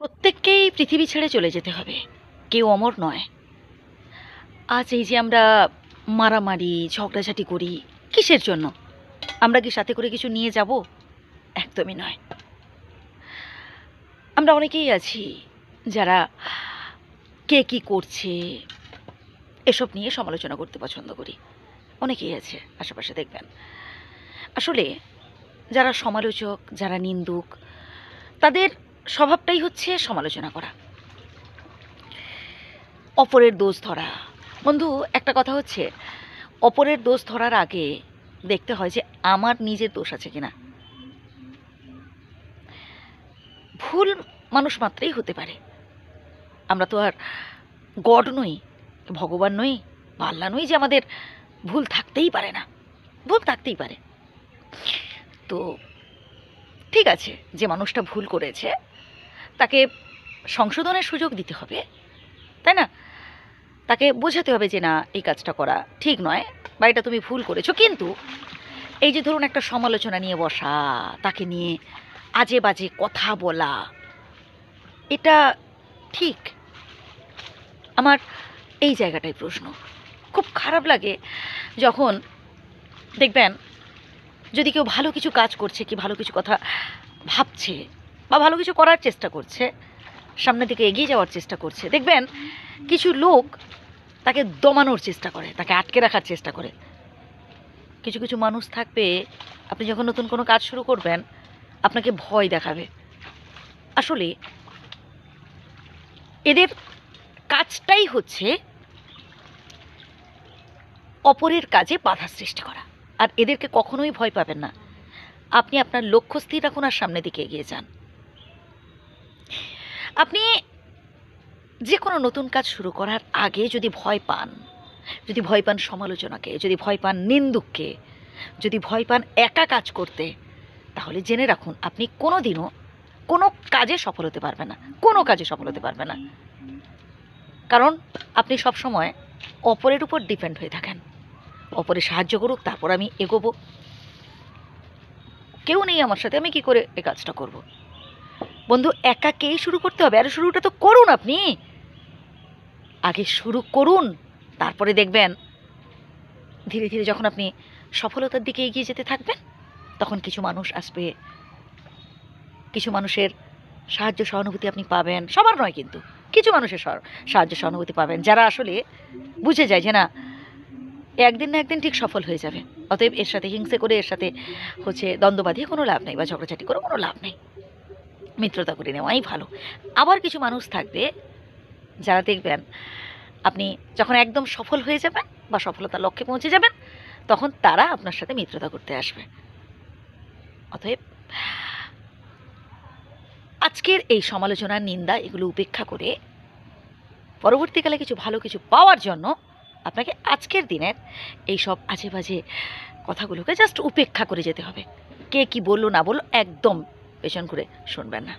প্রত্যেককেই পৃথিবী ছেড়ে চলে যেতে হবে, কেউ অমর নয়। আজ এই যে আমরা মারামারি ঝগড়াঝাটি করি, কিসের জন্য? আমরা কি সাথে করে কিছু নিয়ে যাব? একদমই নয়। আমরা অনেকেই আছি যারা কে কি করছে এসব নিয়ে সমালোচনা করতে পছন্দ করি। অনেকেই আছে আশেপাশে, দেখবেন। আসলে যারা সমালোচক, যারা নিন্দুক, তাদের স্বভাবটাই হচ্ছে সমালোচনা করা, অপরের দোষ ধরা। বন্ধু, একটা কথা হচ্ছে, অপরের দোষ ধরার আগে দেখতে হয় যে আমার নিজের দোষ আছে কিনা। ভুল মানুষ মাত্রই হতে পারে, আমরা তো আর গড নই, ভগবান নই, বা আল্লাহ নই যে আমাদের ভুল থাকতেই পারে না। ভুল থাকতেই পারে। তো ঠিক আছে, যে মানুষটা ভুল করেছে তাকে সংশোধনের সুযোগ দিতে হবে, তাই না? তাকে বোঝাতে হবে যে না, এই কাজটা করা ঠিক নয়, বা এটা তুমি ভুল করেছো। কিন্তু এই যে ধরুন একটা সমালোচনা নিয়ে বসা, তাকে নিয়ে আজে বাজে কথা বলা, এটা ঠিক? আমার এই জায়গাটায় প্রশ্ন। খুব খারাপ লাগে যখন দেখবেন, যদি কেউ ভালো কিছু কাজ করছে, কি ভালো কিছু কথা ভাবছে, বা ভালো কিছু করার চেষ্টা করছে, সামনের দিকে এগিয়ে যাওয়ার চেষ্টা করছে, দেখবেন কিছু লোক তাকে দমানোর চেষ্টা করে, তাকে আটকে রাখার চেষ্টা করে। কিছু কিছু মানুষ থাকবে, আপনি যখন নতুন কোনো কাজ শুরু করবেন আপনাকে ভয় দেখাবে। আসলে এদের কাজটাই হচ্ছে অপরের কাজে বাধা সৃষ্টি করা। আর এদেরকে কখনোই ভয় পাবেন না। আপনি আপনার লক্ষ্য স্থির রাখুন আর সামনের দিকে এগিয়ে যান। আপনি যে কোনো নতুন কাজ শুরু করার আগে যদি ভয় পান, যদি ভয় পান সমালোচনাকে, যদি ভয় পান নিন্দুককে, যদি ভয় পান একা কাজ করতে, তাহলে জেনে রাখুন আপনি কোনো দিনও কোনো কাজে সফল হতে পারবেন না, কোনো কাজে সফল হতে পারবেন না। কারণ আপনি সবসময় অপরের উপর ডিপেন্ড হয়ে থাকেন। অপরের সাহায্য করুক, তারপর আমি এগোবো। কেউ নেই আমার সাথে, আমি কি করে এই কাজটা করব? বন্ধু, একাকেই শুরু করতে হবে। আর শুরুটা তো করুন আপনি, আগে শুরু করুন, তারপরে দেখবেন ধীরে ধীরে যখন আপনি সফলতার দিকে এগিয়ে যেতে থাকবেন, তখন কিছু মানুষ আসবে, কিছু মানুষের সাহায্য সহানুভূতি আপনি পাবেন। সবার নয়, কিন্তু কিছু মানুষের সাহায্য সহানুভূতি পাবেন, যারা আসলে বুঝে যায় যে না, একদিন না একদিন ঠিক সফল হয়ে যাবে। অতএব এর সাথে হিংসে করে, এর সাথে হচ্ছে দ্বন্দ্ব বাঁধিয়ে কোনো লাভ নেই, বা ঝগড়াঝাটি করে কোনো লাভ নেই। মিত্রতা করে নেওয়াই ভালো। আবার কিছু মানুষ থাকবে যারা দেখবেন আপনি যখন একদম সফল হয়ে যাবেন বা সফলতার লক্ষ্যে পৌঁছে যাবেন, তখন তারা আপনার সাথে মিত্রতা করতে আসবে। অতএব আজকের এই সমালোচনা, নিন্দা, এগুলো উপেক্ষা করে পরবর্তীকালে কিছু ভালো কিছু পাওয়ার জন্য আপনাকে আজকের দিনের এই সব আজে বাজে কথাগুলোকে জাস্ট উপেক্ষা করে যেতে হবে। কে কি বললো না বললো একদম পেছন করে শুনবেন না।